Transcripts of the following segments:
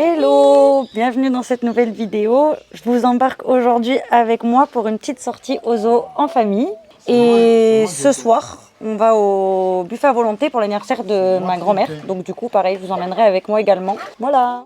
Hello, bienvenue dans cette nouvelle vidéo. Je vous embarque aujourd'hui avec moi pour une petite sortie au zoo en famille. Et ce soir, on va au buffet à volonté pour l'anniversaire de ma grand-mère. Donc du coup, pareil, je vous emmènerai avec moi également. Voilà.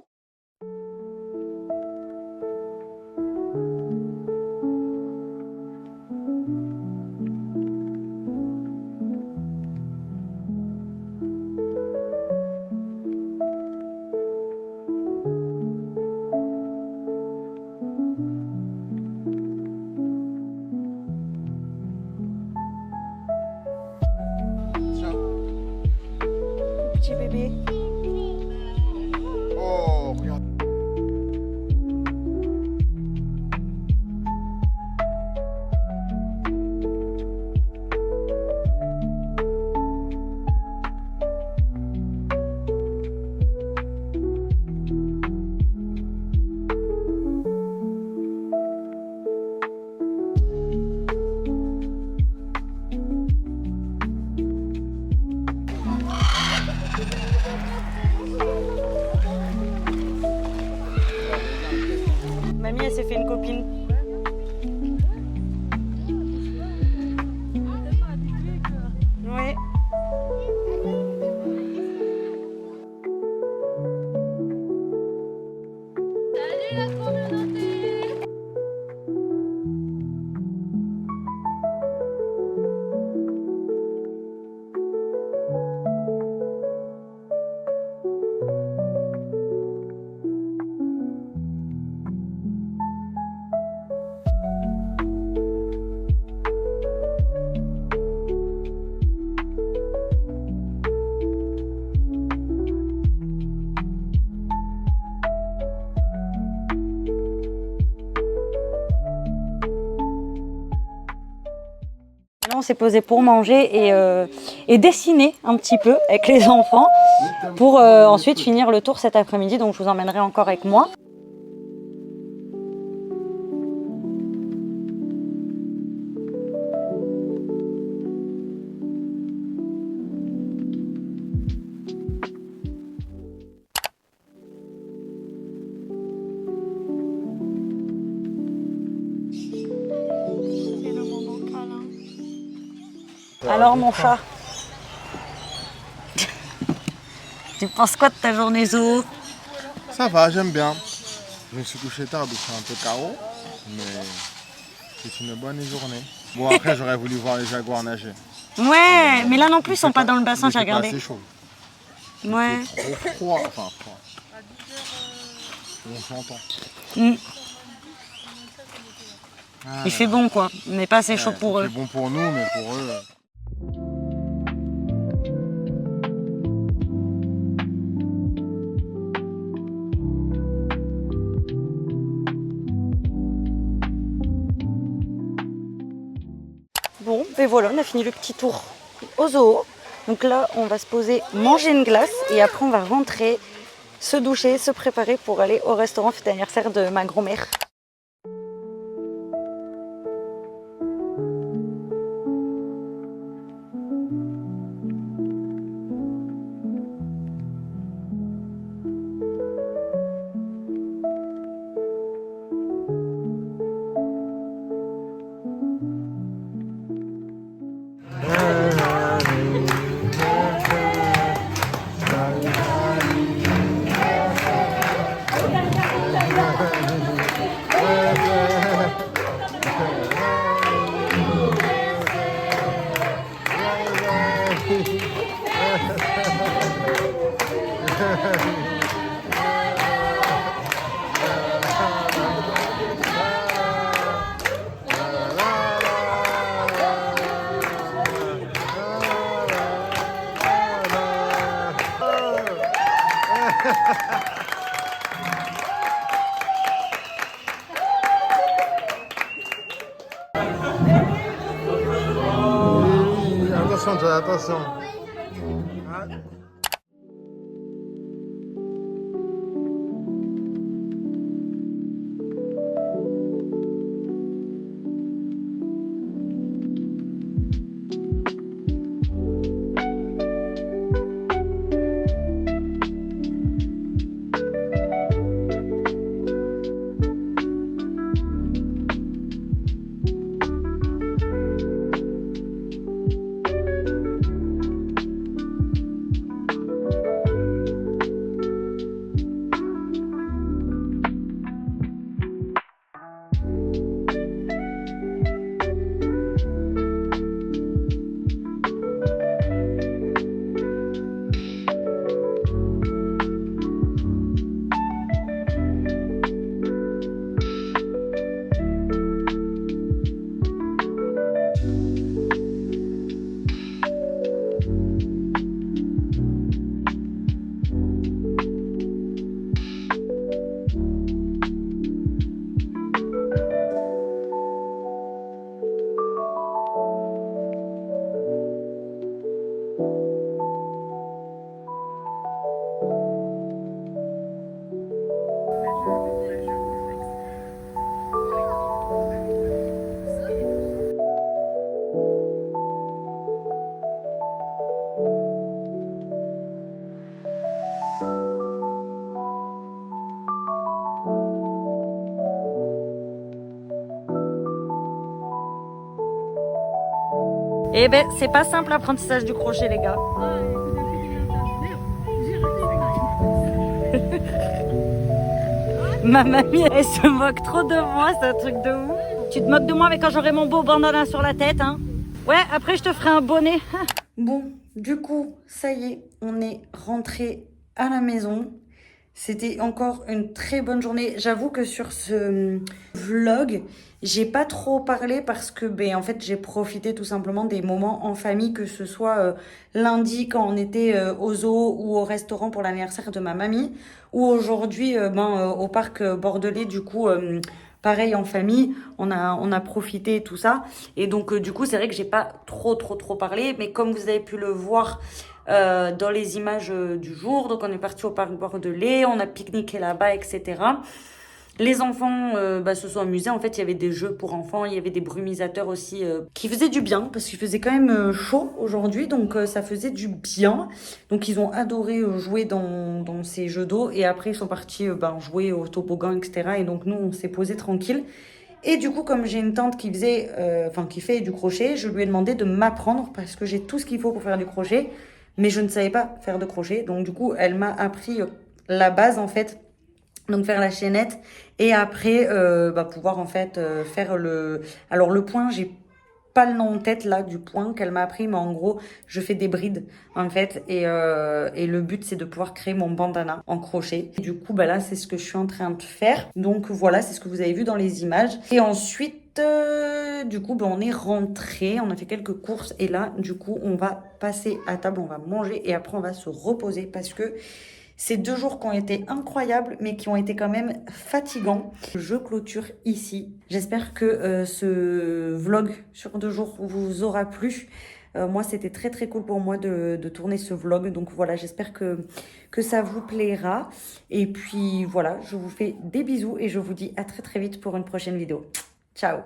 Petit bébé. Oh, regarde. Mamie, elle s'est fait une copine. Ouais. Salut la communauté! Là, on s'est posé pour manger et dessiner un petit peu avec les enfants pour ensuite finir le tour cet après-midi. Donc je vous emmènerai encore avec moi. Alors mon chat, tu penses quoi de ta journée zoo? Ça va, j'aime bien. Je me suis couché tard, donc c'est un peu chaos, mais c'est une bonne journée. Bon, après, j'aurais voulu voir les jaguars nager. Ouais, mais là non plus ils sont pas dans le bassin, j'ai C'est pas regardé. assez chaud. Ouais. C'est trop froid, enfin froid. On s'entend. Mm. Ah, Il fait bon quoi, mais pas assez chaud pour eux. C'est bon pour nous, mais pour eux. Bon, et voilà, on a fini le petit tour au zoo. Donc là, on va se poser, manger une glace et après on va rentrer, se doucher, se préparer pour aller au restaurant fête d'anniversaire de ma grand-mère. Attention, John, attention. Eh ben, c'est pas simple l'apprentissage du crochet, les gars. Ma mamie, elle se moque trop de moi, c'est un truc de ouf. Tu te moques de moi, mais quand j'aurai mon beau bandana sur la tête, hein. Ouais, après je te ferai un bonnet. Bon, du coup, ça y est, on est rentré à la maison. C'était encore une très bonne journée. J'avoue que sur ce vlog, j'ai pas trop parlé parce que en fait, j'ai profité tout simplement des moments en famille, que ce soit lundi quand on était au zoo ou au restaurant pour l'anniversaire de ma mamie, ou aujourd'hui au parc bordelais. Du coup, pareil en famille, on a profité et tout ça. Et donc du coup, c'est vrai que j'ai pas trop parlé, mais comme vous avez pu le voir dans les images du jour, donc on est parti au parc bordelais, on a pique-niqué là-bas, etc. Les enfants se sont amusés. En fait, il y avait des jeux pour enfants, il y avait des brumisateurs aussi qui faisaient du bien parce qu'il faisait quand même chaud aujourd'hui, donc ça faisait du bien. Donc ils ont adoré jouer dans ces jeux d'eau et après ils sont partis jouer au toboggan, etc. Et donc nous, on s'est posé tranquille. Et du coup, comme j'ai une tante qui qui fait du crochet, je lui ai demandé de m'apprendre parce que j'ai tout ce qu'il faut pour faire du crochet, mais je ne savais pas faire de crochet. Donc du coup, elle m'a appris la base en fait. Donc faire la chaînette et après pouvoir en fait faire le... Alors le point, j'ai pas le nom en tête là du point qu'elle m'a appris, mais en gros je fais des brides en fait et le but c'est de pouvoir créer mon bandana en crochet. Et du coup là c'est ce que je suis en train de faire. Donc voilà, c'est ce que vous avez vu dans les images. Et ensuite du coup on est rentré, on a fait quelques courses et là du coup on va passer à table, on va manger et après on va se reposer parce que c'est 2 jours qui ont été incroyables, mais qui ont été quand même fatigants. Je clôture ici. J'espère que ce vlog sur 2 jours vous aura plu. Moi, c'était très cool pour moi de tourner ce vlog. Donc voilà, j'espère que ça vous plaira. Et puis voilà, je vous fais des bisous et je vous dis à très vite pour une prochaine vidéo. Ciao!